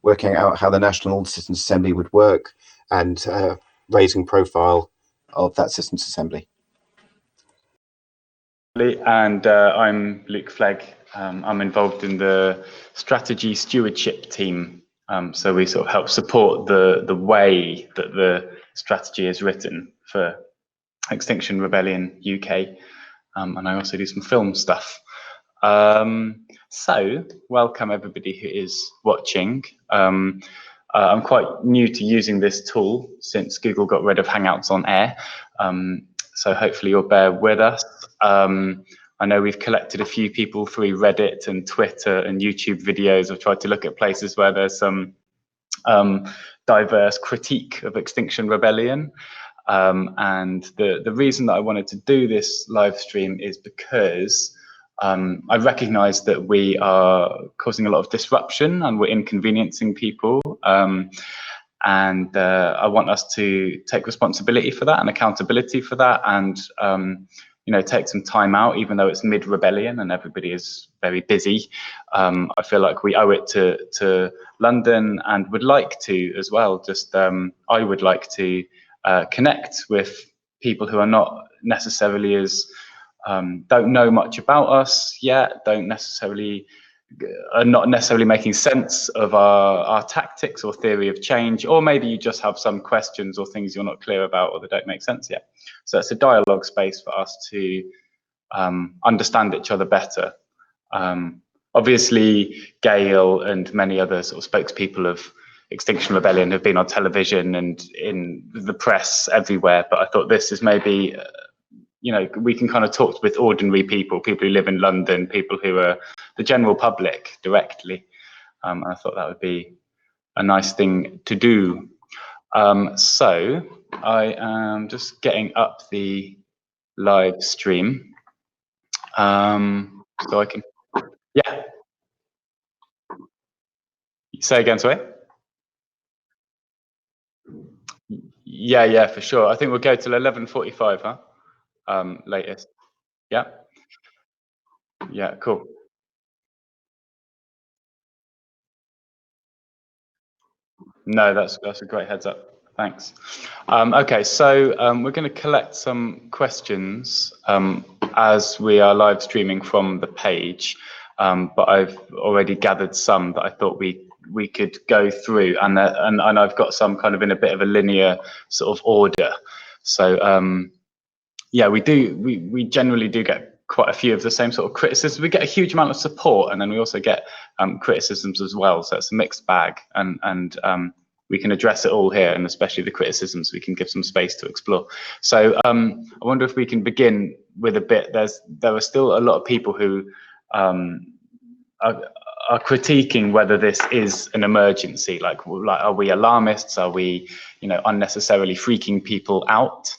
working out how the National Citizens Assembly would work, and raising profile of that Citizens Assembly. And I'm Luke Flegg. I'm involved in the strategy stewardship team. So we sort of help support the way that the strategy is written for Extinction Rebellion UK. And I also do some film stuff. So welcome everybody who is watching. I'm quite new to using this tool since Google got rid of Hangouts on Air. So hopefully you'll bear with us. I know we've collected a few people through Reddit and Twitter and YouTube videos. I've tried to look at places where there's some diverse critique of Extinction Rebellion. And the reason that I wanted to do this live stream is because I recognize that we are causing a lot of disruption and we're inconveniencing people. And I want us to take responsibility for that and accountability for that, and you know, take some time out, even though it's mid-rebellion and everybody is very busy. I feel like we owe it to London, and would like to as well. Just I would like to connect with people who are not necessarily as don't know much about us yet, are not necessarily making sense of our tactics or theory of change, or maybe you just have some questions or things you're not clear about or that don't make sense yet. So it's a dialogue space for us to understand each other better. Obviously, Gail and many other sort of spokespeople of Extinction Rebellion have been on television and in the press everywhere, but I thought this is maybe you know, we can kind of talk with ordinary people who live in London, people who are the general public directly. And I thought that would be a nice thing to do. So I am just getting up the live stream. So I can, yeah. Say again, sorry? Yeah, for sure. I think we'll go till 11:45, huh? Latest. Yeah cool. No, that's a great heads up, thanks. Okay, so we're going to collect some questions as we are live streaming from the page, but I've already gathered some that I thought we could go through, and I've got some kind of in a bit of a linear sort of order. So yeah, we generally do get quite a few of the same sort of criticisms. We get a huge amount of support, and then we also get criticisms as well. So it's a mixed bag, and we can address it all here, and especially the criticisms we can give some space to explore. So I wonder if we can begin with a bit. There are still a lot of people who are critiquing whether this is an emergency. Like, are we alarmists? Are we, you know, unnecessarily freaking people out?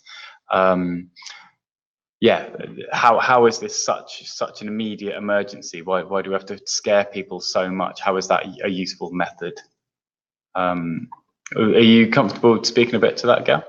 Yeah, how is this such an immediate emergency? Why do we have to scare people so much? How is that a useful method? Are you comfortable speaking a bit to that, Gail?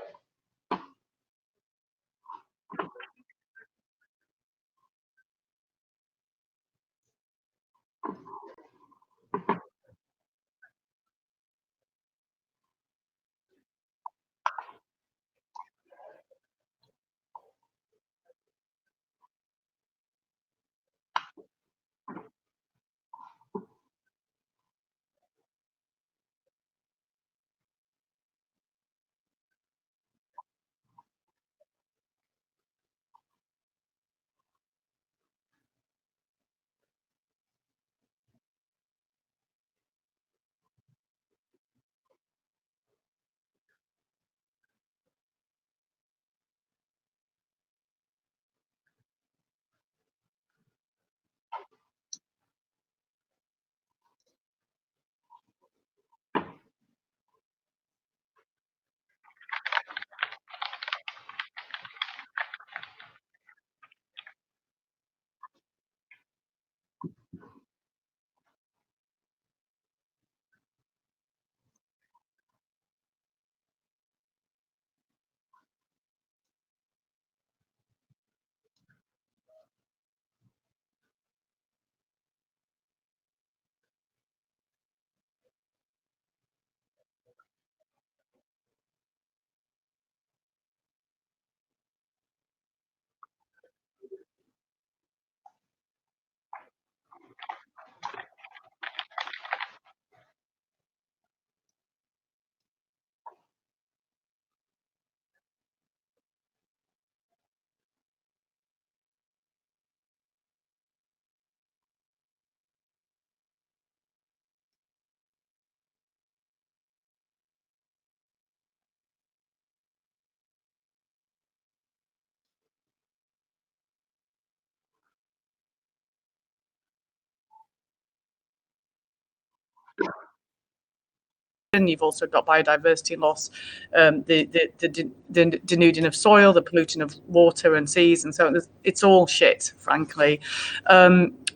You've also got biodiversity loss, the denuding of soil, the polluting of water and seas, and so on. It's all shit, frankly.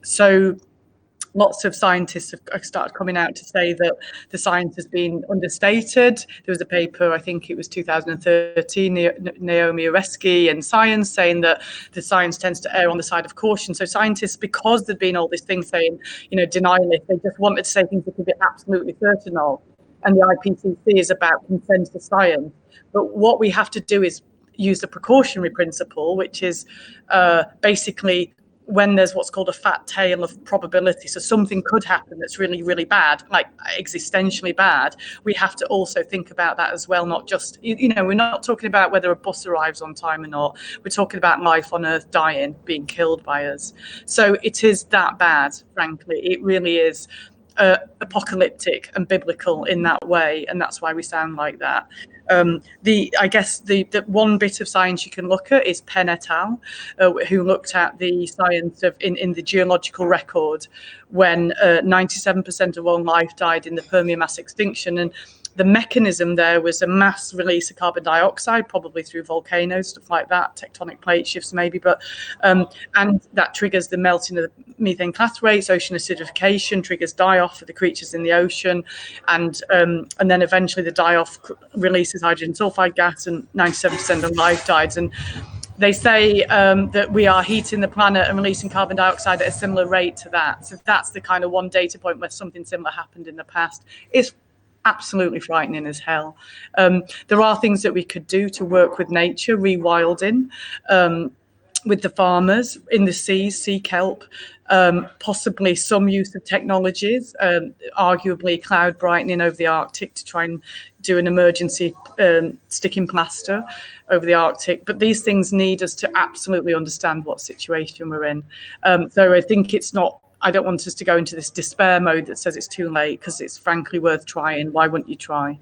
So lots of scientists have started coming out to say that the science has been understated. There was a paper, I think it was 2013, Naomi Oreskes and Science, saying that the science tends to err on the side of caution. So scientists, because there'd been all this thing saying, denialists, they just wanted to say things they could be absolutely certain of. And the IPCC is about consensus science. But what we have to do is use the precautionary principle, which is basically when there's what's called a fat tail of probability, so something could happen that's really, really bad, like existentially bad, we have to also think about that as well, not just, we're not talking about whether a bus arrives on time or not, we're talking about life on Earth dying, being killed by us. So it is that bad, frankly, it really is apocalyptic and biblical in that way, and that's why we sound like that. I guess the one bit of science you can look at is Penn et al., who looked at the science of in the geological record when 97% of all life died in the Permian mass extinction, and the mechanism there was a mass release of carbon dioxide, probably through volcanoes, stuff like that, tectonic plate shifts maybe, but and that triggers the melting of the methane class rates, ocean acidification, triggers die-off for the creatures in the ocean, and then eventually the die-off releases hydrogen sulfide gas, and 97% of life dies. And they say that we are heating the planet and releasing carbon dioxide at a similar rate to that. So that's the kind of one data point where something similar happened in the past. It's absolutely frightening as hell. There are things that we could do to work with nature, rewilding, with the farmers in the seas, sea kelp, possibly some use of technologies, arguably cloud brightening over the Arctic to try and do an emergency sticking plaster over the Arctic. But these things need us to absolutely understand what situation we're in. So I think I don't want us to go into this despair mode that says it's too late, because it's frankly worth trying. Why wouldn't you try?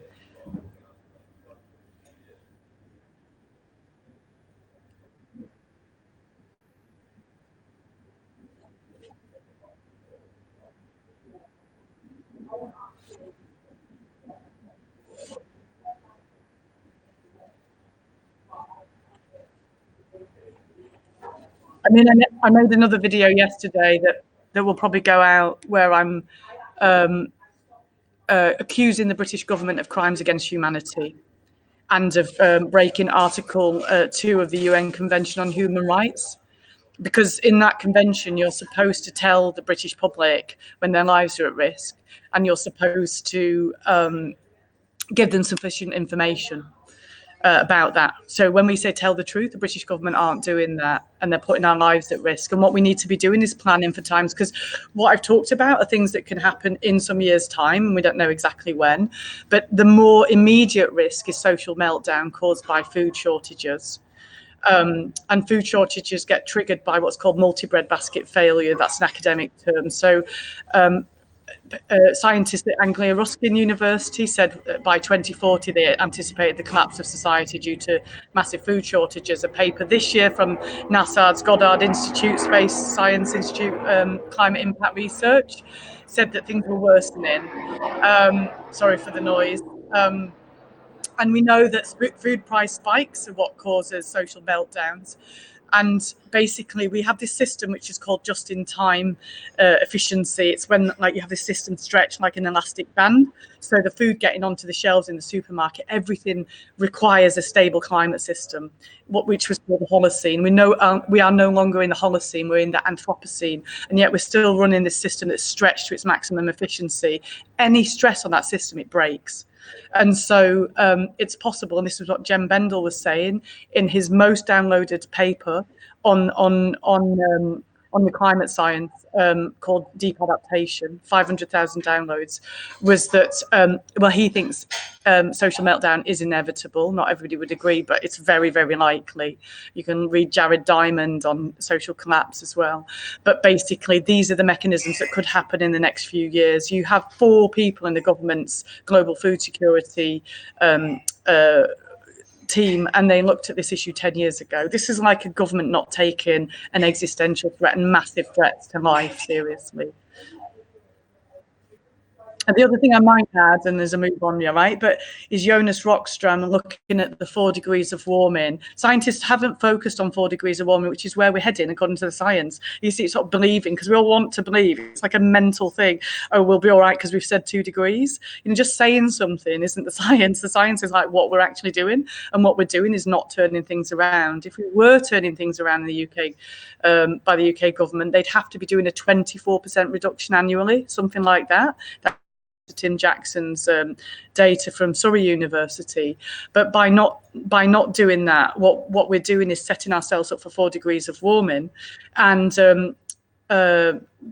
I mean, I made another video yesterday that will probably go out where I'm accusing the British government of crimes against humanity and of breaking Article 2 of the UN Convention on Human Rights. Because in that convention, you're supposed to tell the British public when their lives are at risk, and you're supposed to give them sufficient information about that. So when we say tell the truth, the British government aren't doing that, and they're putting our lives at risk. And what we need to be doing is planning for times, because what I've talked about are things that can happen in some years' time, and we don't know exactly when. But the more immediate risk is social meltdown caused by food shortages. And food shortages get triggered by what's called multi-breadbasket failure. That's an academic term. So scientists at Anglia Ruskin University said that by 2040 they anticipated the collapse of society due to massive food shortages. A paper this year from NASA's Goddard Institute, Space Science Institute, Climate Impact Research, said that things were worsening. Sorry for the noise. And we know that food price spikes are what causes social meltdowns. And basically, we have this system which is called just-in-time efficiency. It's when you have this system stretched like an elastic band. So the food getting onto the shelves in the supermarket, everything requires a stable climate system, which was called the Holocene. We know we are no longer in the Holocene, we're in the Anthropocene, and yet we're still running this system that's stretched to its maximum efficiency. Any stress on that system, it breaks. And so it's possible, and this is what Jem Bendel was saying in his most downloaded paper on the climate science called Deep Adaptation, 500,000 downloads, was that, he thinks social meltdown is inevitable. Not everybody would agree, but it's very, very likely. You can read Jared Diamond on social collapse as well. But basically, these are the mechanisms that could happen in the next few years. You have 4 people in the government's global food security team, and they looked at this issue 10 years ago. This is like a government not taking an existential threat and massive threats to life seriously. And the other thing I might add, and there's a move on you, right, but is Jonas Rockström looking at the 4 degrees of warming. Scientists haven't focused on 4 degrees of warming, which is where we're heading according to the science. You see, it's sort of believing, because we all want to believe. It's like a mental thing. Oh, we'll be all right because we've said 2 degrees. You know, just saying something isn't the science. The science is like what we're actually doing, and what we're doing is not turning things around. If we were turning things around in the UK, by the UK government, they'd have to be doing a 24% reduction annually, something like that. Tim Jackson's data from Surrey University. But by not doing that, what we're doing is setting ourselves up for 4 degrees of warming. And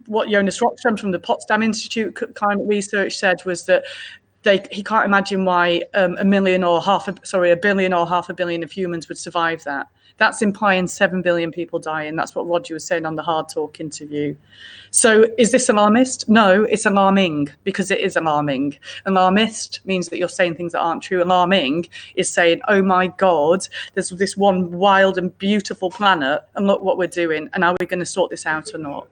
what Jonas Rockström from the Potsdam Institute Climate Research said was that he can't imagine why a billion or half a billion of humans would survive that. That's implying 7 billion people dying. That's what Roger was saying on the Hard Talk interview. So is this alarmist? No, it's alarming, because it is alarming. Alarmist means that you're saying things that aren't true. Alarming is saying, oh my God, there's this one wild and beautiful planet, and look what we're doing, and are we going to sort this out or not?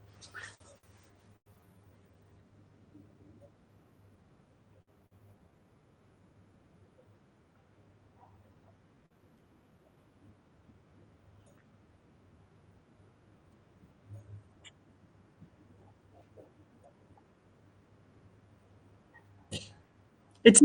It's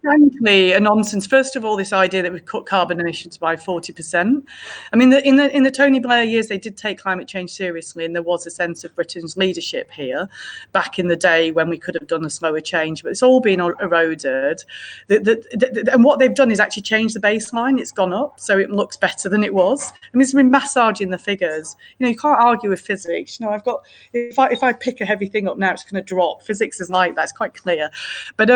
frankly a nonsense. First of all, this idea that we've cut carbon emissions by 40%. I mean, in the Tony Blair years, they did take climate change seriously, and there was a sense of Britain's leadership here back in the day when we could have done a slower change. But it's all been eroded. And what they've done is actually change the baseline. It's gone up, so it looks better than it was. I mean, it's been massaging the figures. You know, you can't argue with physics. You know, if I pick a heavy thing up now, it's going to drop. Physics is like that. It's quite clear. But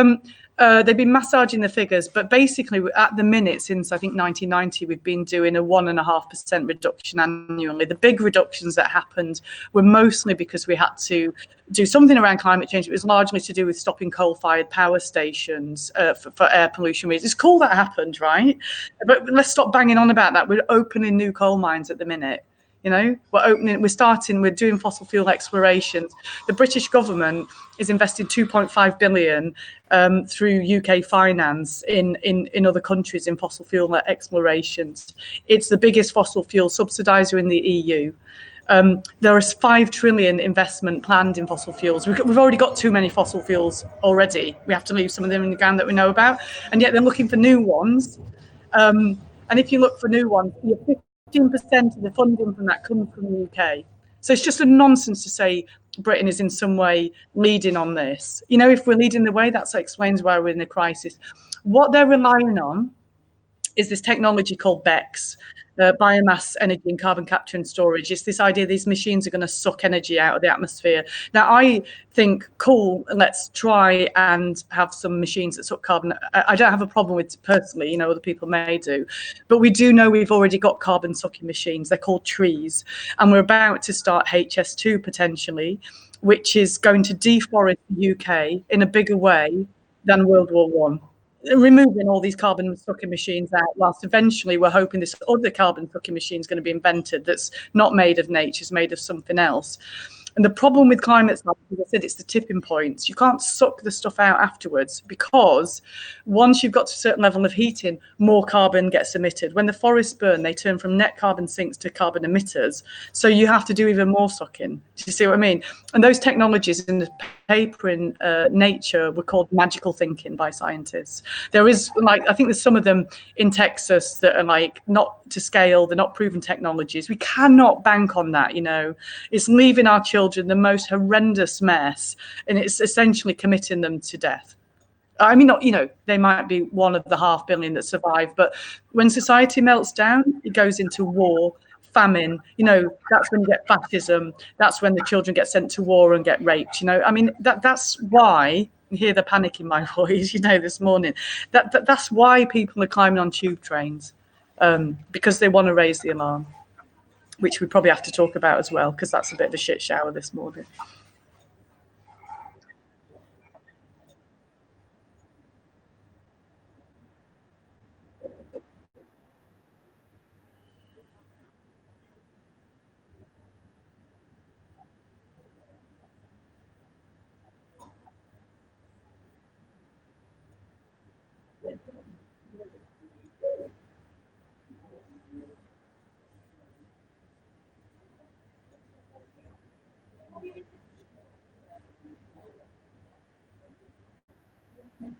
they've been massaging the figures, but basically at the minute, since I think 1990, we've been doing a 1.5% reduction annually. The big reductions that happened were mostly because we had to do something around climate change. It was largely to do with stopping coal-fired power stations for air pollution reasons. It's cool that happened, right? But let's stop banging on about that. We're opening new coal mines at the minute. You know, we're doing fossil fuel explorations. The British government is investing 2.5 billion through UK finance in other countries in fossil fuel explorations. It's the biggest fossil fuel subsidizer in the EU. There is 5 trillion investment planned in fossil fuels. We've already got too many fossil fuels already. We have to leave some of them in the ground that we know about, and yet they're looking for new ones. And if you look for new ones, 15% of the funding from that comes from the UK. So it's just a nonsense to say Britain is in some way leading on this. You know, if we're leading the way, that explains why we're in a crisis. What they're relying on is this technology called BECCS, biomass energy and carbon capture and storage. It's this idea these machines are going to suck energy out of the atmosphere. Now, I think, cool, let's try and have some machines that suck carbon. I don't have a problem with it personally, you know, other people may do. But we do know we've already got carbon sucking machines. They're called trees. And we're about to start HS2 potentially, which is going to deforest the UK in a bigger way than World War One. Removing all these carbon sucking machines out, whilst eventually we're hoping this other carbon sucking machine is going to be invented that's not made of nature, it's made of something else. And the problem with climate science, as I said, it's the tipping points. You can't suck the stuff out afterwards, because once you've got to a certain level of heating, more carbon gets emitted. When the forests burn, they turn from net carbon sinks to carbon emitters. So you have to do even more sucking. Do you see what I mean? And those technologies in the paper in Nature were called magical thinking by scientists. There is, like, I think there's some of them in Texas that are like not to scale, they're not proven technologies. We cannot bank on that, you know. It's leaving our children the most horrendous mess, and it's essentially committing them to death. I mean, not, you know, they might be one of the 500 million that survive, but when society melts down, it goes into war, famine, you know, that's when you get fascism. That's when the children get sent to war and get raped, you know. I mean, that's why you hear the panic in my voice, you know, this morning. That's why people are climbing on tube trains, because they want to raise the alarm, which we probably have to talk about as well, because that's a bit of a shit shower this morning.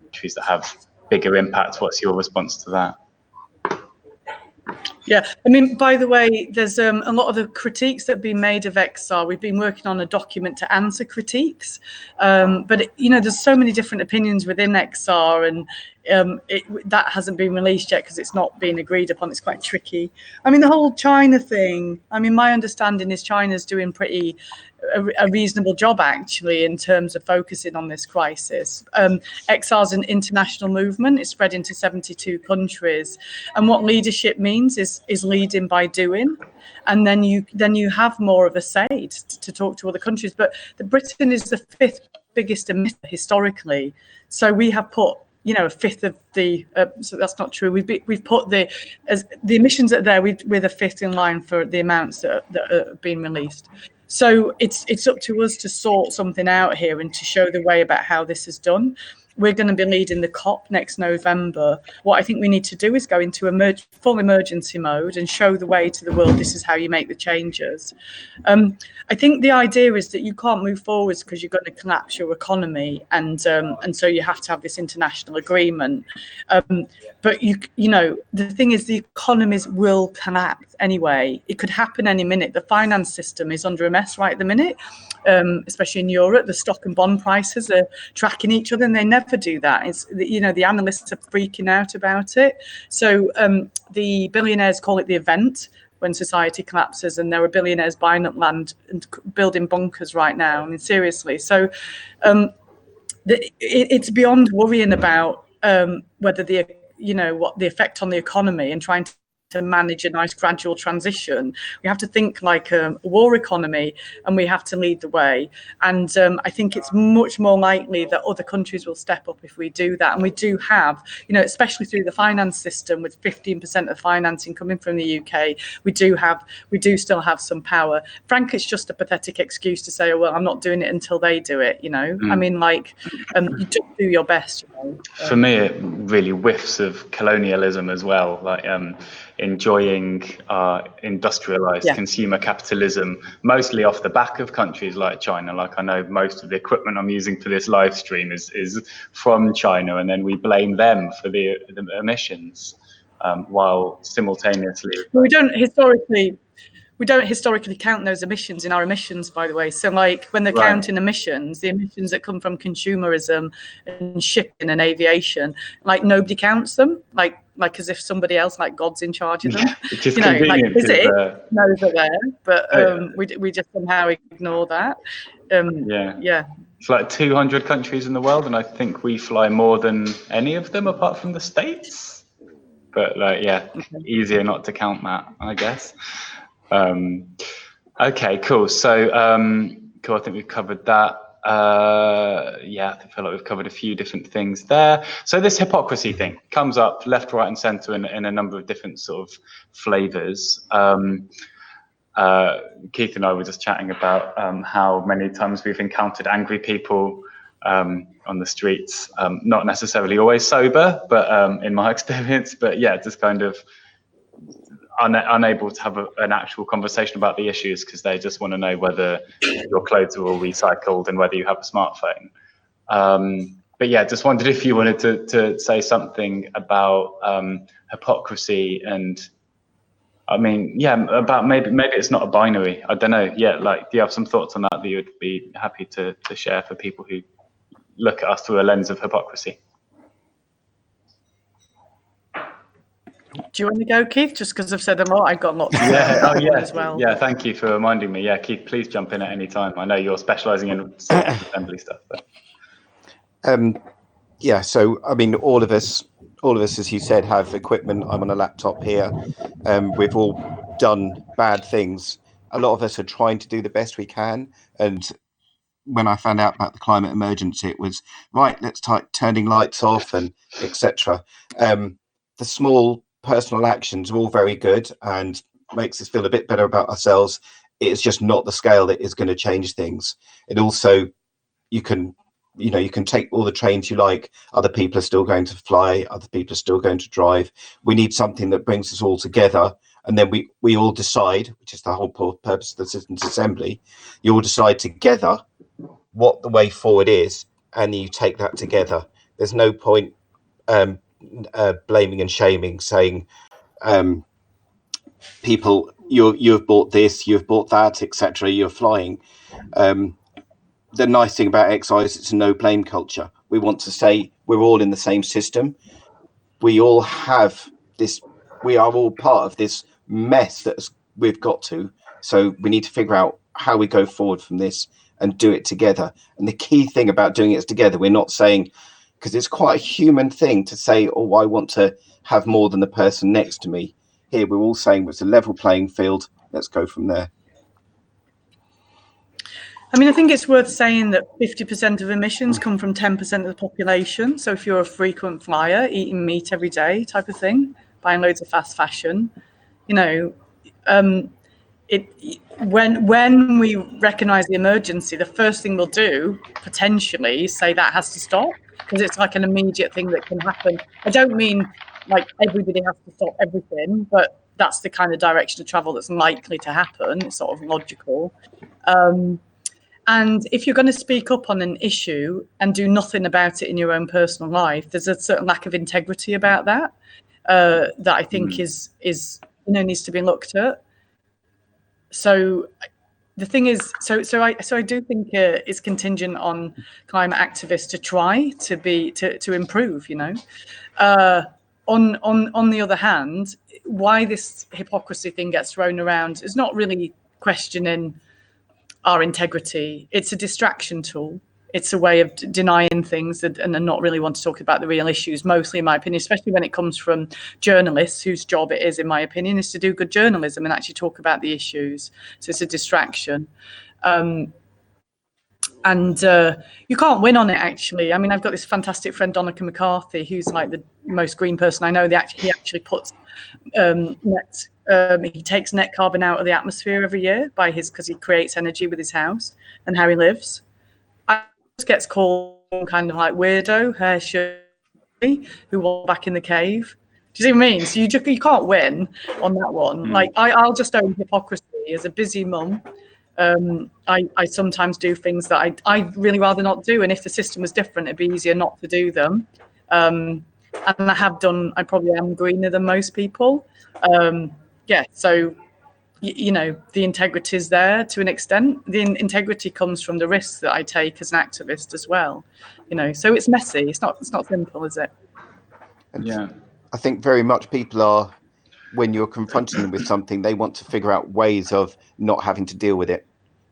Countries that have bigger impacts. What's your response to that? Yeah, I mean, by the way, there's a lot of the critiques that have been made of XR. We've been working on a document to answer critiques, but there's so many different opinions within XR, and that hasn't been released yet because it's not been agreed upon. It's quite tricky. I mean, the whole China thing. I mean, my understanding is China's doing a reasonable job actually in terms of focusing on this crisis. XR is an international movement. It's spread into 72 countries, and what leadership means is leading by doing, and then you have more of a say to talk to other countries. But Britain is the 5th biggest emitter historically, so we have put a fifth of the. So that's not true. We've put the emissions that are there. We're the 5th in line for the amounts that have been released. So it's up to us to sort something out here and to show the way about how this is done. We're going to be leading the COP next November. What I think we need to do is go into full emergency mode and show the way to the world. This is how you make the changes. I think the idea is that you can't move forwards because you're going to collapse your economy, and so you have to have this international agreement. But the thing is, the economies will collapse anyway. It could happen any minute. The finance system is under a mess right at the minute, especially in Europe. The stock and bond prices are tracking each other, and they never do that. It's the analysts are freaking out about it. So the billionaires call it the event when society collapses, and there are billionaires buying up land and building bunkers right now. I mean, seriously. So it's beyond worrying about whether what the effect on the economy and trying to manage a nice gradual transition. We have to think like a war economy, and we have to lead the way. And I think it's much more likely that other countries will step up if we do that. And we do have, especially through the finance system, with 15% of financing coming from the UK, we do still have some power. Frankly, it's just a pathetic excuse to say, oh, well, I'm not doing it until they do it. I mean, you just do your best. For me, it really whiffs of colonialism as well. Like enjoying industrialized consumer capitalism, mostly off the back of countries like China. Like, I know most of the equipment I'm using for this live stream is from China, and then we blame them for the emissions, while simultaneously we don't historically count those emissions in our emissions, by the way. So when they're counting emissions, the emissions that come from consumerism and shipping and aviation, nobody counts them, like as if somebody else, like God's in charge of them. It's just convenient. Knows are there, but we just somehow ignore that. It's like 200 countries in the world, and I think we fly more than any of them apart from the States. But easier not to count that, I guess. Okay, cool. So cool. I think we've covered that. I feel like we've covered a few different things there. So this hypocrisy thing comes up left, right, and centre in a number of different sort of flavours. Keith and I were just chatting about how many times we've encountered angry people on the streets, not necessarily always sober, but in my experience, but just kind of unable to have an actual conversation about the issues because they just want to know whether your clothes are all recycled and whether you have a smartphone. But just wondered if you wanted to say something about hypocrisy, and I mean, about maybe it's not a binary. I don't know. Do you have some thoughts on that you would be happy to share for people who look at us through a lens of hypocrisy? Do you want to go, Keith? Just because I've said a lot, I've got lots to say as well. Yeah, thank you for reminding me. Yeah, Keith, please jump in at any time. I know you're specialising in assembly stuff. But. So I mean, all of us, as you said, have equipment. I'm on a laptop here. We've all done bad things. A lot of us are trying to do the best we can. And when I found out about the climate emergency, it was right. Let's start turning lights off and etc. The small personal actions are all very good and makes us feel a bit better about ourselves. It's just not the scale that is going to change things. And also, you can you can take all the trains you like. Other people are still going to fly. Other people are still going to drive. We need something that brings us all together. And then we all decide, which is the whole purpose of the Citizens' Assembly, you all decide together what the way forward is, and you take that together. There's no point blaming and shaming, saying people, you've bought this, you've bought that, etc. You're flying. The nice thing about XI is it's a no blame culture. We want to say we're all in the same system. We all have this. We are all part of this mess that we've got to. So we need to figure out how we go forward from this and do it together. And the key thing about doing it together, we're not saying, because it's quite a human thing to say, oh, I want to have more than the person next to me. Here, we're all saying it's a level playing field. Let's go from there. I mean, I think it's worth saying that 50% of emissions come from 10% of the population. So if you're a frequent flyer, eating meat every day type of thing, buying loads of fast fashion, when we recognise the emergency, the first thing we'll do potentially is say that has to stop, because it's like an immediate thing that can happen. I don't mean like everybody has to stop everything, but that's the kind of direction of travel that's likely to happen. It's sort of logical. And if you're going to speak up on an issue and do nothing about it in your own personal life, there's a certain lack of integrity about that that I think is needs to be looked at. So the thing is, so I do think it's contingent on climate activists to try to improve. On the other hand, why this hypocrisy thing gets thrown around is not really questioning our integrity. It's a distraction tool. It's a way of denying things and not really want to talk about the real issues, mostly in my opinion, especially when it comes from journalists whose job it is, in my opinion, is to do good journalism and actually talk about the issues. So it's a distraction. And you can't win on it, actually. I mean, I've got this fantastic friend, Donica McCarthy, who's like the most green person I know. He actually puts he takes net carbon out of the atmosphere every year because he creates energy with his house and how he lives. I just gets called kind of like weirdo, hair shirty, who was back in the cave. Do you see what I mean? So you can't win on that one. Like I'll just own hypocrisy as a busy mum. I sometimes do things that I really rather not do, and if the system was different, it'd be easier not to do them. And I have done. I probably am greener than most people. So the integrity is there to an extent. The integrity comes from the risks that I take as an activist as well. So it's messy. It's not simple, is it? Yeah. I think very much people are, when you're confronting them with something, they want to figure out ways of not having to deal with it.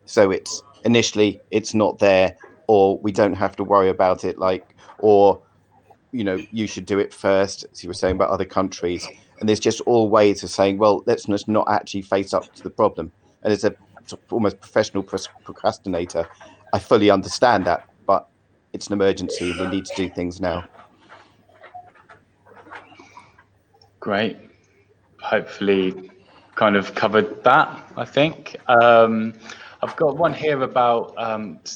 So it's initially it's not there, or we don't have to worry about it, or you should do it first, as you were saying about other countries. And there's just all ways of saying, well, let's just not actually face up to the problem. And as a almost professional procrastinator, I fully understand that, but it's an emergency. We need to do things now. Great. Hopefully kind of covered that, I think. I've got one here about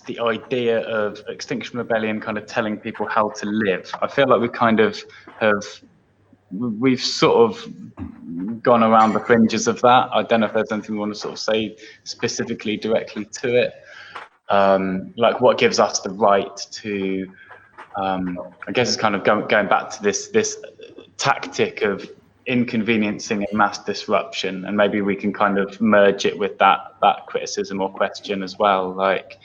the idea of Extinction Rebellion kind of telling people how to live. I feel like we kind of we've sort of gone around the fringes of that. I don't know if there's anything we want to sort of say specifically directly to it. Like what gives us the right to, I guess it's kind of going back to this tactic of inconveniencing and mass disruption, and maybe we can kind of merge it with that criticism or question as well. Like,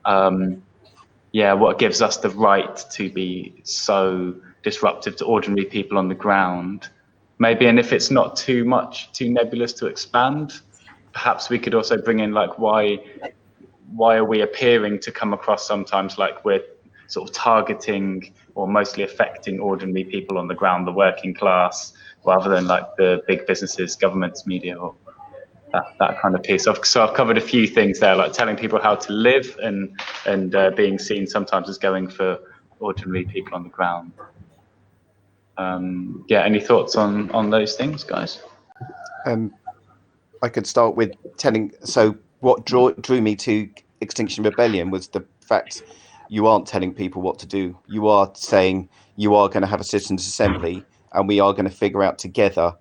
what gives us the right to be so disruptive to ordinary people on the ground? Maybe, and if it's not too nebulous to expand, perhaps we could also bring in like why are we appearing to come across sometimes like we're sort of targeting or mostly affecting ordinary people on the ground, the working class, rather than like the big businesses, governments, media, or that kind of piece. So I've covered a few things there, like telling people how to live and being seen sometimes as going for ordinary people on the ground. Any thoughts on those things, guys? I could start with telling. So what drew me to Extinction Rebellion was the fact you aren't telling people what to do. You are saying you are going to have a citizens' assembly, and we are going to figure out together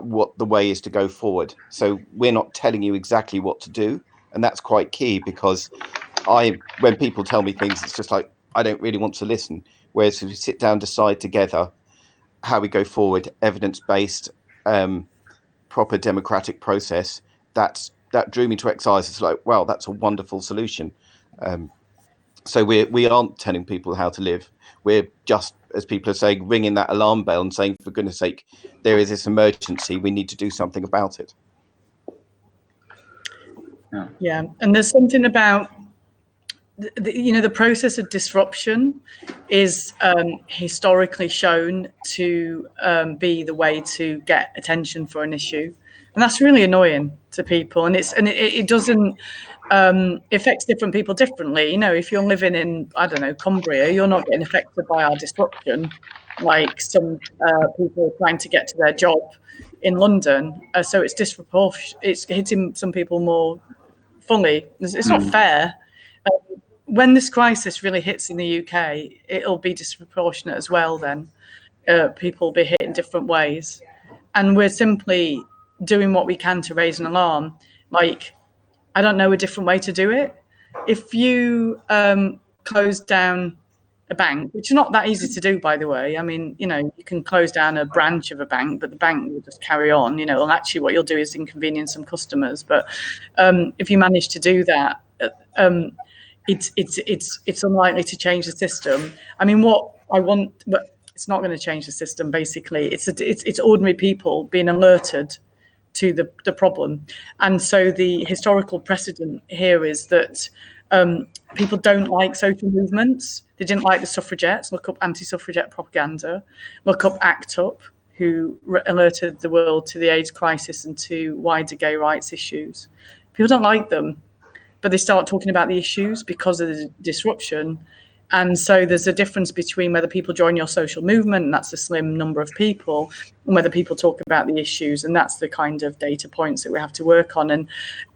what the way is to go forward. So we're not telling you exactly what to do, and that's quite key, because when people tell me things, it's just like, I don't really want to listen. Whereas if we sit down, decide together how we go forward, evidence-based, proper democratic process, that drew me to Excise. It's like, wow, that's a wonderful solution. So we aren't telling people how to live. We're just, as people are saying, ringing that alarm bell and saying, for goodness sake, there is this emergency. We need to do something about it. Yeah, and there's something about the process of disruption is historically shown to be the way to get attention for an issue, and that's really annoying to people. And it doesn't affects different people differently. If you're living in, I don't know, Cumbria, you're not getting affected by our disruption like some people trying to get to their job in London. So it's disproportionate. It's hitting some people more fully. It's not fair. When this crisis really hits in the UK, it'll be disproportionate as well then. People will be hit in different ways. And we're simply doing what we can to raise an alarm. Like, I don't know a different way to do it. If you close down a bank, which is not that easy to do, by the way. I mean, you can close down a branch of a bank, but the bank will just carry on. And actually what you'll do is inconvenience some customers. But if you manage to do that, it's unlikely to change the system. I mean, what I want, but it's not going to change the system. Basically, it's ordinary people being alerted to the problem. And so the historical precedent here is that people don't like social movements. They didn't like the suffragettes. Look up anti-suffragette propaganda. Look up ACT UP, who alerted the world to the AIDS crisis and to wider gay rights issues. People don't like them, but they start talking about the issues because of the disruption. And so there's a difference between whether people join your social movement, and that's a slim number of people, and whether people talk about the issues. And that's the kind of data points that we have to work on. And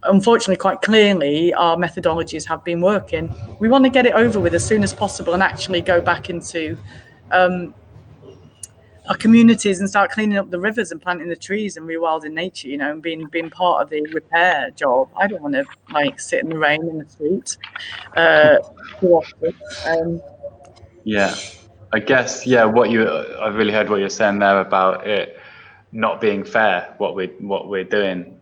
unfortunately, quite clearly, our methodologies have been working. We want to get it over with as soon as possible and actually go back into our communities and start cleaning up the rivers and planting the trees and rewilding nature, and being part of the repair job. I don't want to sit in the rain in the street too often. Yeah, I guess. Yeah, I really heard what you're saying there about it not being fair. What we're doing,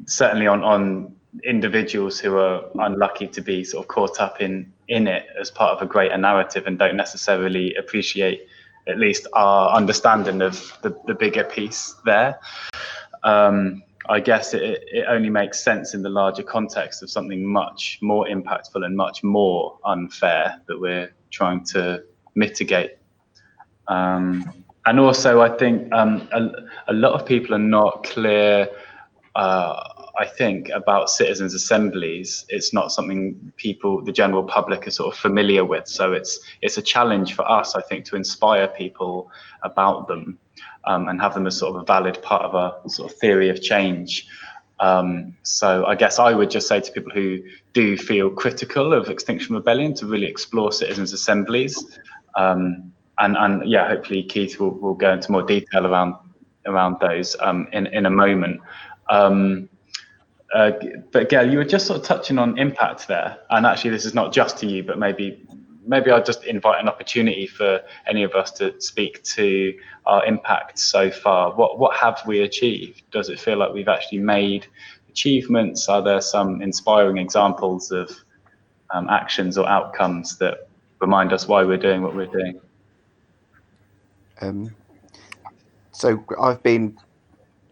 certainly on individuals who are unlucky to be sort of caught up in it as part of a greater narrative and don't necessarily appreciate at least our understanding of the bigger piece there. I guess it only makes sense in the larger context of something much more impactful and much more unfair that we're trying to mitigate. And also, I think a lot of people are not clear, I think, about citizens' assemblies. It's not something the general public, are sort of familiar with. So it's a challenge for us, I think, to inspire people about them and have them as sort of a valid part of a sort of theory of change. So I guess I would just say to people who do feel critical of Extinction Rebellion to really explore citizens' assemblies. And yeah, hopefully Keith will go into more detail around those in a moment. But Gail, you were just sort of touching on impact there, and actually this is not just to you, but maybe I'll just invite an opportunity for any of us to speak to our impact so far. What have we achieved? Does it feel like we've actually made achievements? Are there some inspiring examples of actions or outcomes that remind us why we're doing what we're doing? So I've been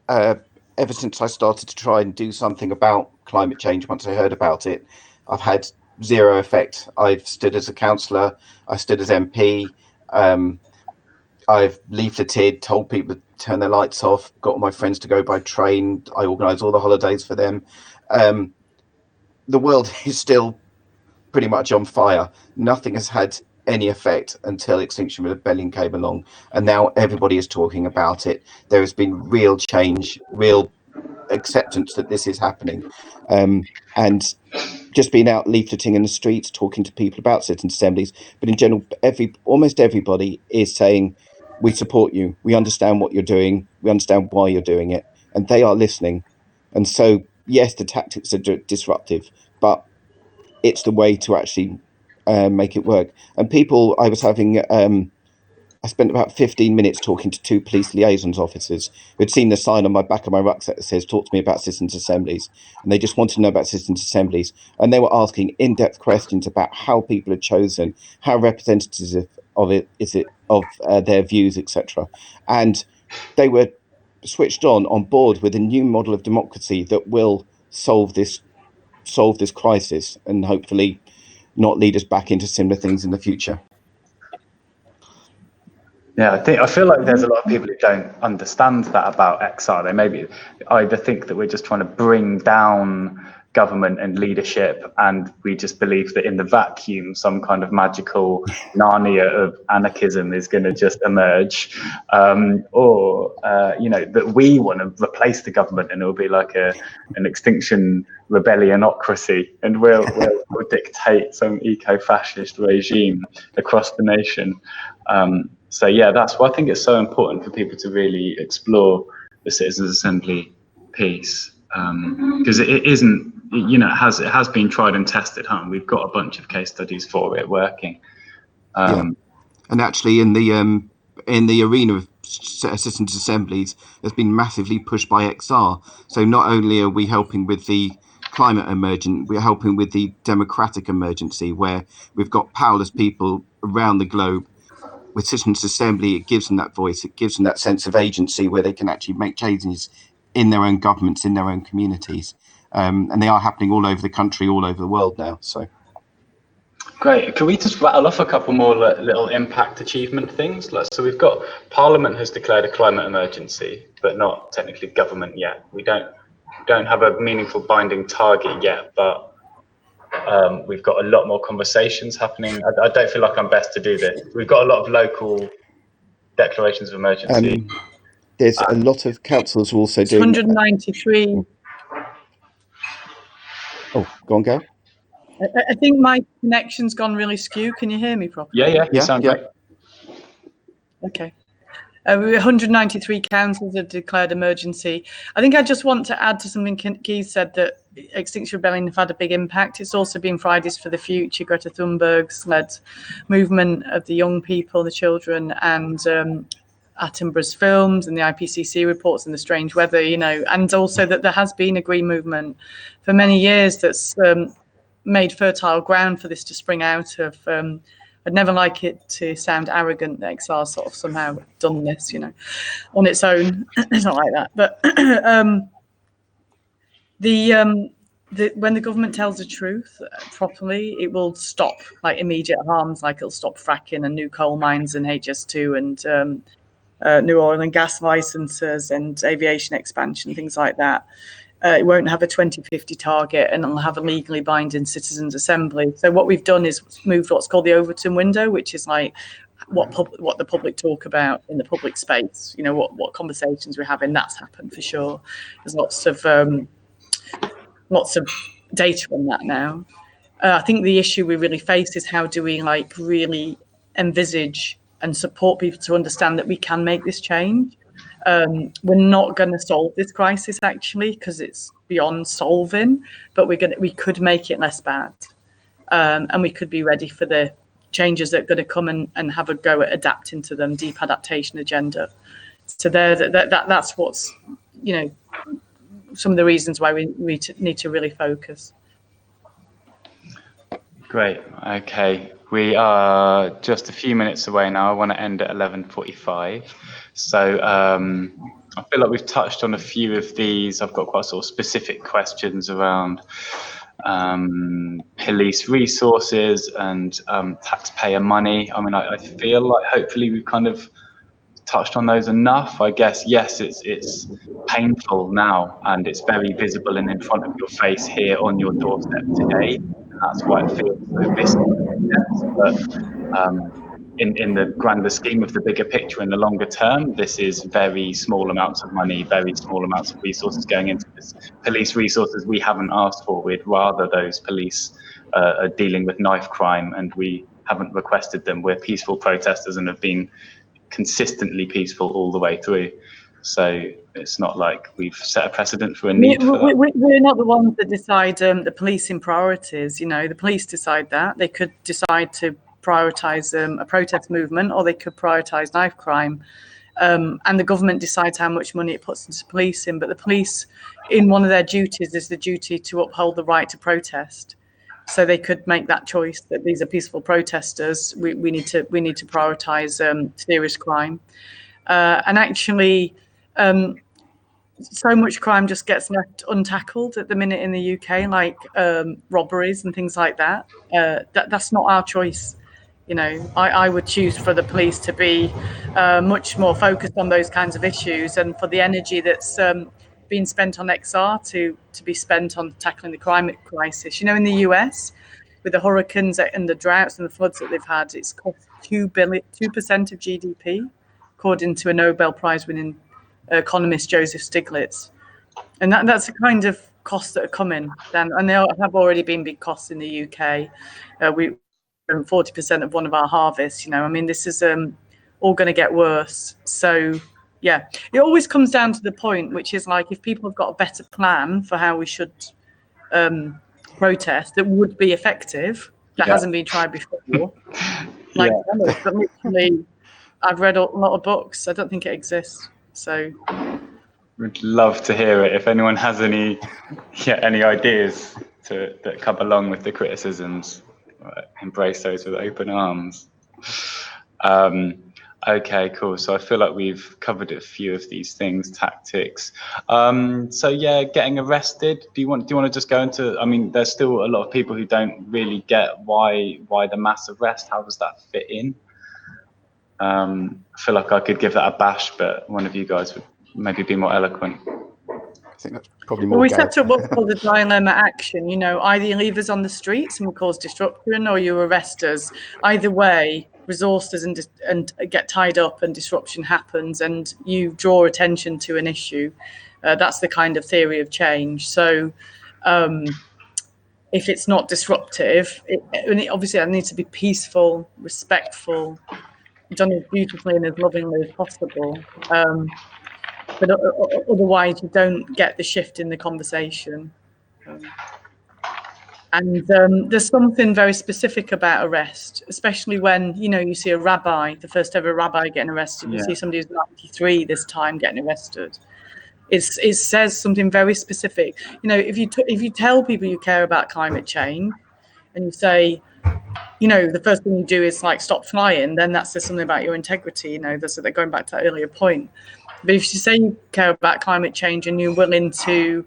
ever since I started to try and do something about climate change, once I heard about it, I've had zero effect. I've stood as a councillor, I stood as MP, I've leafleted, told people to turn their lights off, got all my friends to go by train, I organised all the holidays for them. The world is still pretty much on fire. Nothing has had any effect until Extinction Rebellion came along, and now everybody is talking about it. There has been real change, real acceptance that this is happening, and just being out leafleting in the streets, talking to people about citizen assemblies. But in general, almost everybody is saying, we support you, we understand what you're doing, we understand why you're doing it, and they are listening. And so, yes, the tactics are disruptive, but it's the way to actually make it work. And people, I spent about 15 minutes talking to 2 police liaisons officers who had seen the sign on my back of my rucksack that says, talk to me about citizens' assemblies. And they just wanted to know about citizens' assemblies. And they were asking in-depth questions about how people are chosen, how representative of it is it of their views, etc. And they were switched on board with a new model of democracy that will solve this crisis and hopefully not lead us back into similar things in the future. Yeah, I feel like there's a lot of people who don't understand that about XR. They maybe either think that we're just trying to bring down government and leadership, and we just believe that in the vacuum some kind of magical Narnia of anarchism is going to just emerge, or that we want to replace the government and it'll be like an Extinction Rebellionocracy, and we'll dictate some eco-fascist regime across the nation. So yeah, that's why I think it's so important for people to really explore the Citizens Assembly piece, because it isn't, it has been tried and tested, We've got a bunch of case studies for it working. And actually, in the arena of citizens' assemblies, has been massively pushed by XR. So not only are we helping with the climate emergency, we're helping with the democratic emergency, where we've got powerless people around the globe. With citizens' assembly, it gives them that voice, it gives them that sense of agency where they can actually make changes in their own governments, in their own communities. And they are happening all over the country, all over the world now. So great. Can we just rattle off a couple more little impact achievement things? So we've got Parliament has declared a climate emergency, but not technically government yet. We don't have a meaningful binding target yet, but we've got a lot more conversations happening. I don't feel like I'm best to do this. We've got a lot of local declarations of emergency. There's a lot of councils who also doing 193. Oh, go on, Gail. I think my connection's gone really skew. Can you hear me properly? Yeah, you sound great. Okay. 193 councils have declared emergency. I think I just want to add to something Keith said, that Extinction Rebellion have had a big impact. It's also been Fridays for the Future, Greta Thunberg's led movement of the young people, the children, and Attenborough's films and the IPCC reports and the strange weather, and also that there has been a green movement for many years that's made fertile ground for this to spring out of. I'd never like it to sound arrogant that XR sort of somehow done this, on its own. It's not like that. But when the government tells the truth properly, it will stop like immediate harms, like it'll stop fracking and new coal mines and HS2 and new oil and gas licenses and aviation expansion, things like that. It won't have a 2050 target, and it'll have a legally binding citizens' assembly. So what we've done is moved what's called the Overton window, which is like what the public talk about in the public space. What conversations we're having. That's happened for sure. There's lots of data on that now. I think the issue we really face is how do we really envisage and support people to understand that we can make this change. We're not going to solve this crisis actually, because it's beyond solving, but we could make it less bad, and we could be ready for the changes that are going to come and have a go at adapting to them. Deep adaptation agenda. So that's what's some of the reasons why we need to really focus. Great. Okay, we are just a few minutes away now. I want to end at 11:45. So I feel like we've touched on a few of these. I've got quite sort of specific questions around police resources and taxpayer money. I mean, I feel like hopefully we've kind of touched on those enough. I guess, yes, it's painful now and it's very visible and in front of your face here on your doorstep today. That's why it feels so visceral. But in the grander scheme of the bigger picture in the longer term, this is very small amounts of money, very small amounts of resources going into this. Police resources we haven't asked for. We'd rather those police are dealing with knife crime, and we haven't requested them. We're peaceful protesters and have been consistently peaceful all the way through. So it's not like we've set a precedent for a need for that. We're not the ones that decide the policing priorities. You know, the police decide that. They could decide to prioritise a protest movement, or they could prioritise knife crime. And the government decides how much money it puts into policing. But the police, in one of their duties, is the duty to uphold the right to protest. So they could make that choice that these are peaceful protesters. We need to prioritise serious crime. And actually, so much crime just gets left untackled at the minute in the UK, like robberies and things like that. That's not our choice. You know, I would choose for the police to be much more focused on those kinds of issues, and for the energy that's being spent on XR to be spent on tackling the climate crisis. You know, in the US, with the hurricanes and the droughts and the floods that they've had, it's cost 2% of GDP, according to a Nobel Prize winning economist Joseph Stiglitz. And that's the kind of costs that are coming. And there have already been big costs in the UK. We 40% of one of our harvests, you know. I mean, this is all going to get worse. So, yeah, it always comes down to the point, which is like, if people have got a better plan for how we should protest that would be effective, that hasn't been tried before. Like, but literally, I've read a lot of books. I don't think it exists. So we'd love to hear it. If anyone has any ideas that come along with the criticisms, embrace those with open arms. Okay, cool. So I feel like we've covered a few of these things, tactics. So yeah, getting arrested. Do you want to just go into? I mean, there's still a lot of people who don't really get why the mass arrest. How does that fit in? I feel like I could give that a bash, but one of you guys would maybe be more eloquent. I think that's probably more. Well, we set up what's called a dilemma action. You know, either you leave us on the streets and will cause disruption, or you arrest us. Either way, resources and get tied up and disruption happens, and you draw attention to an issue. That's the kind of theory of change. So, if it's not disruptive, obviously it needs to be peaceful, respectful, done as beautifully and as lovingly as possible. But otherwise, you don't get the shift in the conversation. And there's something very specific about arrest, especially when, you know, you see a rabbi, the first ever rabbi getting arrested. You see somebody who's 93 this time getting arrested. It says something very specific. You know, if you tell people you care about climate change, and you say, you know, the first thing you do is like stop flying, then that says something about your integrity. You know, they're going back to that earlier point. But if you say you care about climate change and you're willing to,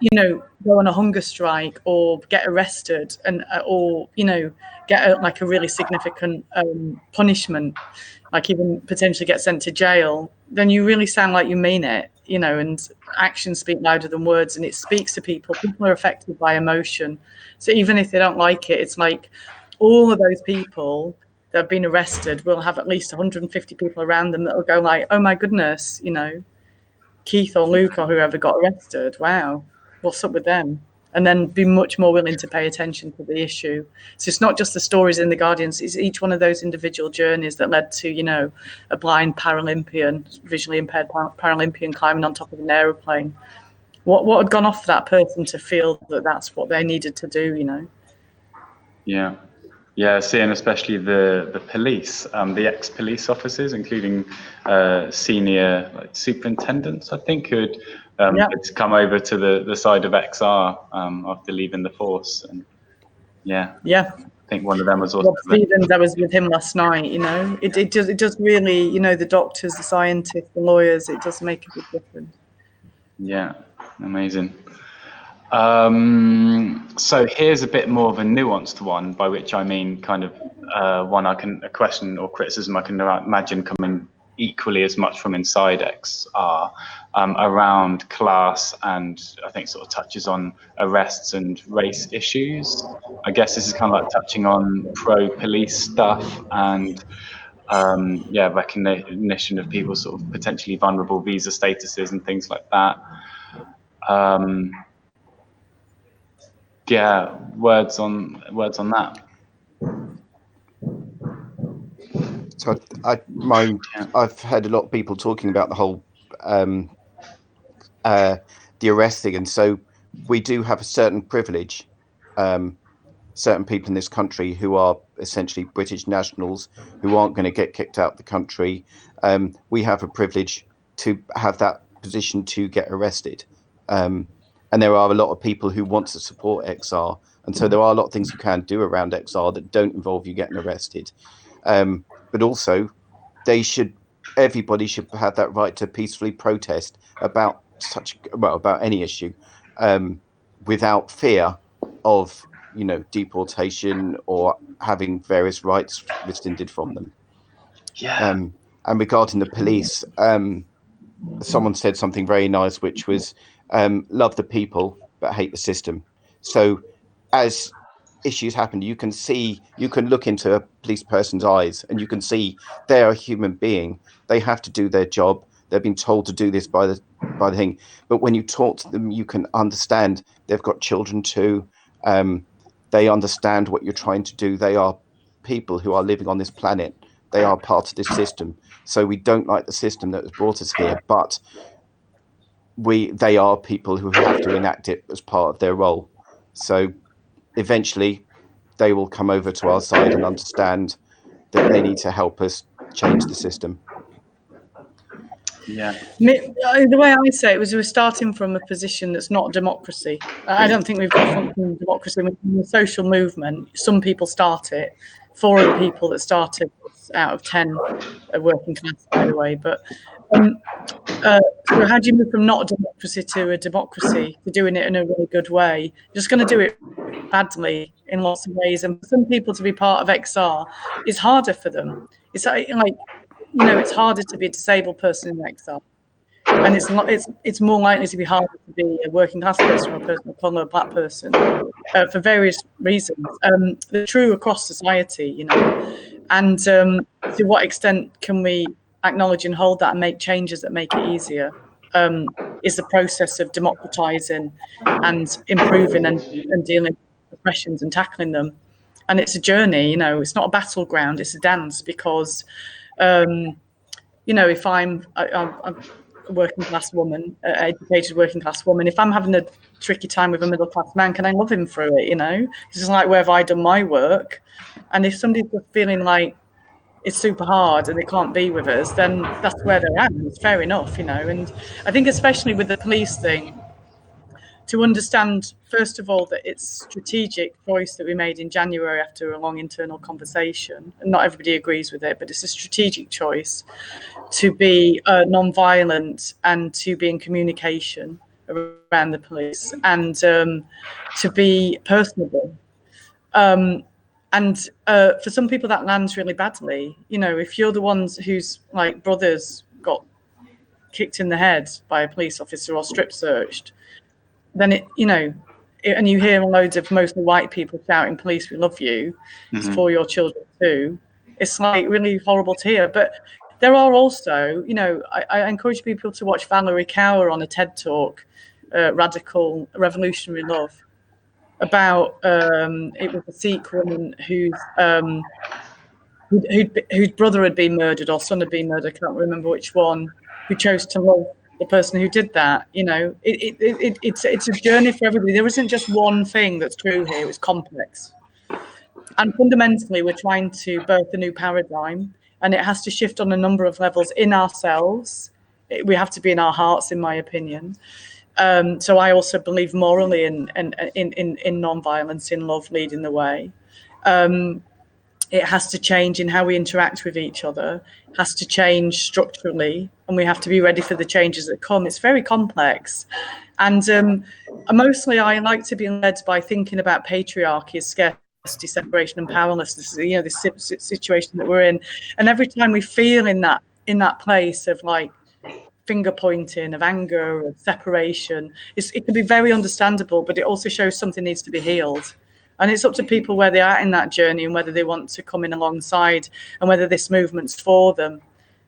you know, go on a hunger strike or get arrested or, you know, get a really significant punishment, like even potentially get sent to jail, then you really sound like you mean it, you know, and actions speak louder than words, and it speaks to people. People are affected by emotion. So even if they don't like it, it's like all of those people that have been arrested will have at least 150 people around them that will go like, oh my goodness, you know, Keith or Luke or whoever got arrested. Wow, what's up with them? And then be much more willing to pay attention to the issue. So it's not just the stories in the Guardians, it's each one of those individual journeys that led to, you know, a blind Paralympian, visually impaired Paralympian climbing on top of an aeroplane. What had gone off for that person to feel that that's what they needed to do, you know? Yeah, seeing especially the police, the ex-police officers, including senior superintendents, I think, who'd come over to the side of XR after leaving the force. And I think one of them was also Rob Stevens. I was with him last night. You know, it does really, you know, the doctors, the scientists, the lawyers, it does make a big difference. Yeah, amazing. So here's a bit more of a nuanced one, by which I mean kind of a question or criticism I can imagine coming equally as much from inside XR, around class, and I think sort of touches on arrests and race issues. I guess this is kind of like touching on pro-police stuff and recognition of people sort of potentially vulnerable visa statuses and things like that. Words on that. So I've heard a lot of people talking about the whole the arresting, and so we do have a certain privilege. Certain people in this country who are essentially British nationals who aren't going to get kicked out of the country. We have a privilege to have that position to get arrested. And there are a lot of people who want to support XR. And so there are a lot of things you can do around XR that don't involve you getting arrested. But also everybody should have that right to peacefully protest about about any issue, without fear of deportation or having various rights rescinded from them. And regarding the police, someone said something very nice, which was love the people but hate the system. So as issues happen, you can look into a police person's eyes and you can see they're a human being. They have to do their job. They've been told to do this by the thing. But when you talk to them, you can understand they've got children too. They understand what you're trying to do. They are people who are living on this planet. They are part of this system. So we don't like the system that has brought us here, but they are people who have to enact it as part of their role. So eventually they will come over to our side and understand that they need to help us change the system. Yeah. The way I say it was we're starting from a position that's not democracy. I don't think we've got functioning democracy. In the social movement, some people start it. 4 of the people that started out of 10 are working class, by the way. But so how do you move from not a democracy to a democracy, to doing it in a really good way? You're just going to do it badly in lots of ways. And for some people to be part of XR is harder for them. It's like, it's harder to be a disabled person in XR, and it's more likely to be harder to be a working class person or a person of colour, a black person, for various reasons. They're true across society, and to what extent can we acknowledge and hold that and make changes that make it easier, is the process of democratising and improving and dealing with oppressions and tackling them. And it's a journey, it's not a battleground, it's a dance, because if I'm a working class woman, educated working class woman, if I'm having a tricky time with a middle class man, can I love him through it? It's just like, where have I done my work? And if somebody's just feeling like it's super hard and they can't be with us, then that's where they're at. It's fair enough, And I think especially with the police thing, to understand, first of all, that it's strategic choice that we made in January after a long internal conversation, and not everybody agrees with it, but it's a strategic choice to be non-violent and to be in communication around the police, and to be personable. And for some people that lands really badly. If you're the ones whose brothers got kicked in the head by a police officer or strip searched, then and you hear loads of mostly white people shouting, "Police, we love you. It's for your children too." It's really horrible to hear. But there are also, I encourage people to watch Valerie Kaur on a TED Talk, Radical Revolutionary Love, about it was a Sikh woman whose brother had been murdered or son had been murdered. I can't remember which one. Who chose to love the person who did that. It's a journey for everybody. There isn't just one thing that's true here. It's complex, and fundamentally we're trying to birth a new paradigm, and it has to shift on a number of levels in ourselves. We have to be in our hearts, in my opinion. So I also believe morally in non-violence, in love leading the way. It has to change in how we interact with each other, has to change structurally, and we have to be ready for the changes that come. It's very complex. And mostly I like to be led by thinking about patriarchy as scarcity, separation and powerlessness, this situation that we're in. And every time we feel in that in that place of like finger pointing, of anger, of separation, it can be very understandable, but it also shows something needs to be healed. And it's up to people where they are in that journey and whether they want to come in alongside and whether this movement's for them.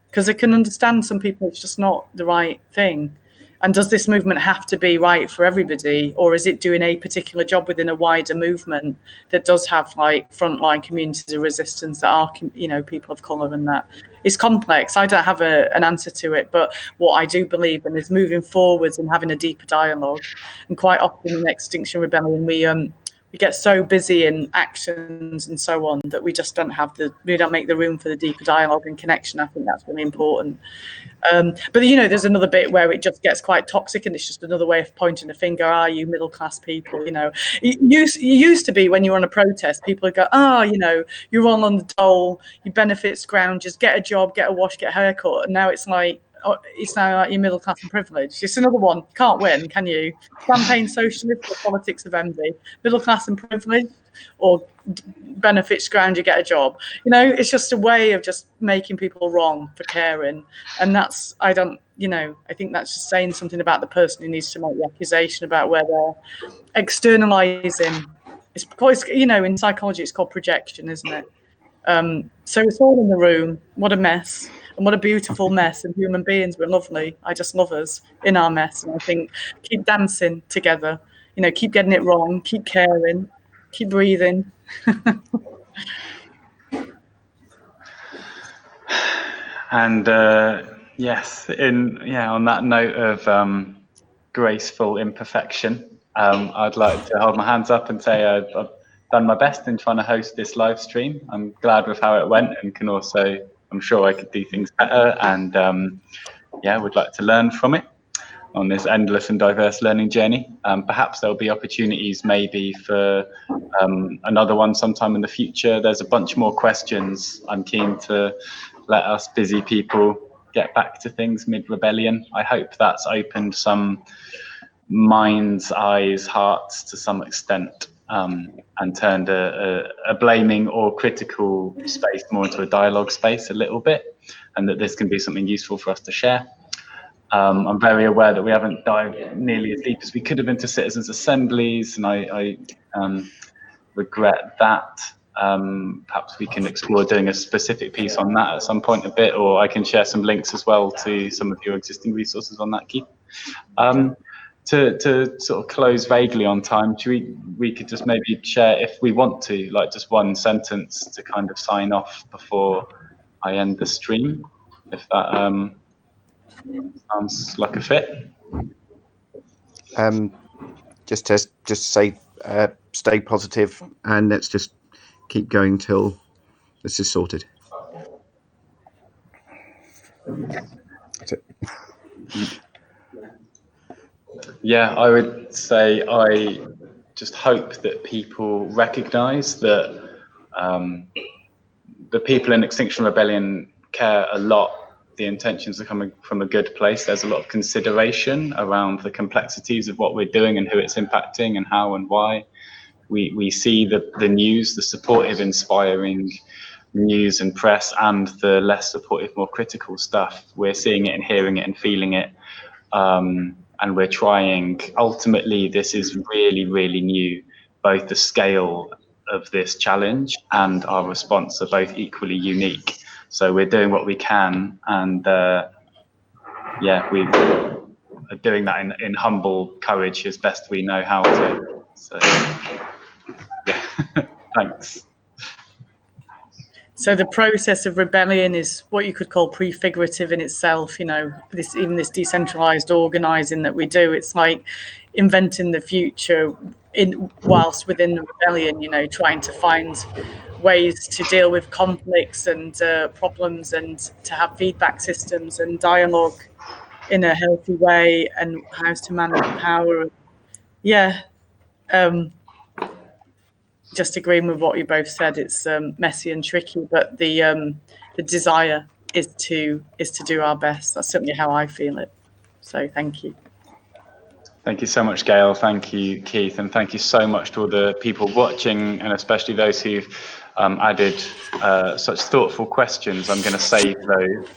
Because I can understand some people, it's just not the right thing. And does this movement have to be right for everybody, or is it doing a particular job within a wider movement that does have like frontline communities of resistance that are, you know, people of colour, and that it's complex. I don't have an answer to it, but what I do believe in is moving forwards and having a deeper dialogue. And quite often in Extinction Rebellion, we get so busy in actions and so on that we just don't make the room for the deeper dialogue and connection. I think that's really important. But you know, there's another bit where it just gets quite toxic, and it's just another way of pointing a finger. Are you middle class people? You know, it used to be when you were on a protest, people would go, you know, you're all on the dole, you benefit scroungers, get a job, get a wash, get a haircut. And now it's now like you're middle class and privileged. It's another one. Can't win, can you? Campaign socialist or politics of envy, middle class and privileged, or benefit scrounger, get a job. You know, it's just a way of just making people wrong for caring. And that's, I think that's just saying something about the person who needs to make the accusation about where they're externalizing. It's, you know, in psychology it's called projection, isn't it? So it's all in the room. What a mess. And what a beautiful mess. And human beings, we're lovely. I just love us in our mess. And I think keep dancing together, you know, keep getting it wrong, keep caring, keep breathing. And yes, on that note of graceful imperfection, I'd like to hold my hands up and say I've done my best in trying to host this live stream. I'm glad with how it went, and can also, I'm sure I could do things better, and would like to learn from it on this endless and diverse learning journey. Perhaps there'll be opportunities maybe for another one sometime in the future. There's a bunch more questions. I'm keen to let us busy people get back to things mid-rebellion. I hope that's opened some minds, eyes, hearts to some extent, and turned a blaming or critical space more into a dialogue space a little bit, and that this can be something useful for us to share. I'm very aware that we haven't dived nearly as deep as we could have into citizens' assemblies, and I regret that. Perhaps we can explore doing a specific piece on that at some point a bit, or I can share some links as well to some of your existing resources on that, Keith. To sort of close vaguely on time, we could just maybe share, if we want to, like just one sentence to kind of sign off before I end the stream, if that sounds like a fit. Just say stay positive, and let's just keep going till this is sorted. That's it. Yeah, I would say I just hope that people recognise that the people in Extinction Rebellion care a lot. The intentions are coming from a good place. There's a lot of consideration around the complexities of what we're doing and who it's impacting and how and why. We see the news, the supportive, inspiring news and press, and the less supportive, more critical stuff. We're seeing it and hearing it and feeling it. And we're trying, ultimately, this is really, really new. Both the scale of this challenge and our response are both equally unique. So we're doing what we can, and we are doing that in humble courage as best we know how to. So, yeah, thanks. So the process of rebellion is what you could call prefigurative in itself. You know, this decentralized organizing that we do, it's like inventing the future whilst within the rebellion, you know, trying to find ways to deal with conflicts and problems, and to have feedback systems and dialogue in a healthy way, and how to manage power. Yeah. Just agreeing with what you both said, it's messy and tricky, but the desire is to do our best. That's certainly how I feel it. So thank you. Thank you so much, Gail. Thank you, Keith, and thank you so much to all the people watching, and especially those who've added such thoughtful questions. I'm going to save those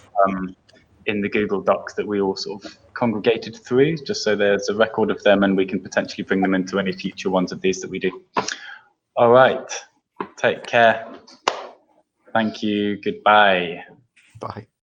in the Google Docs that we all sort of congregated through, just so there's a record of them and we can potentially bring them into any future ones of these that we do. All right, take care. Thank you. Goodbye. Bye.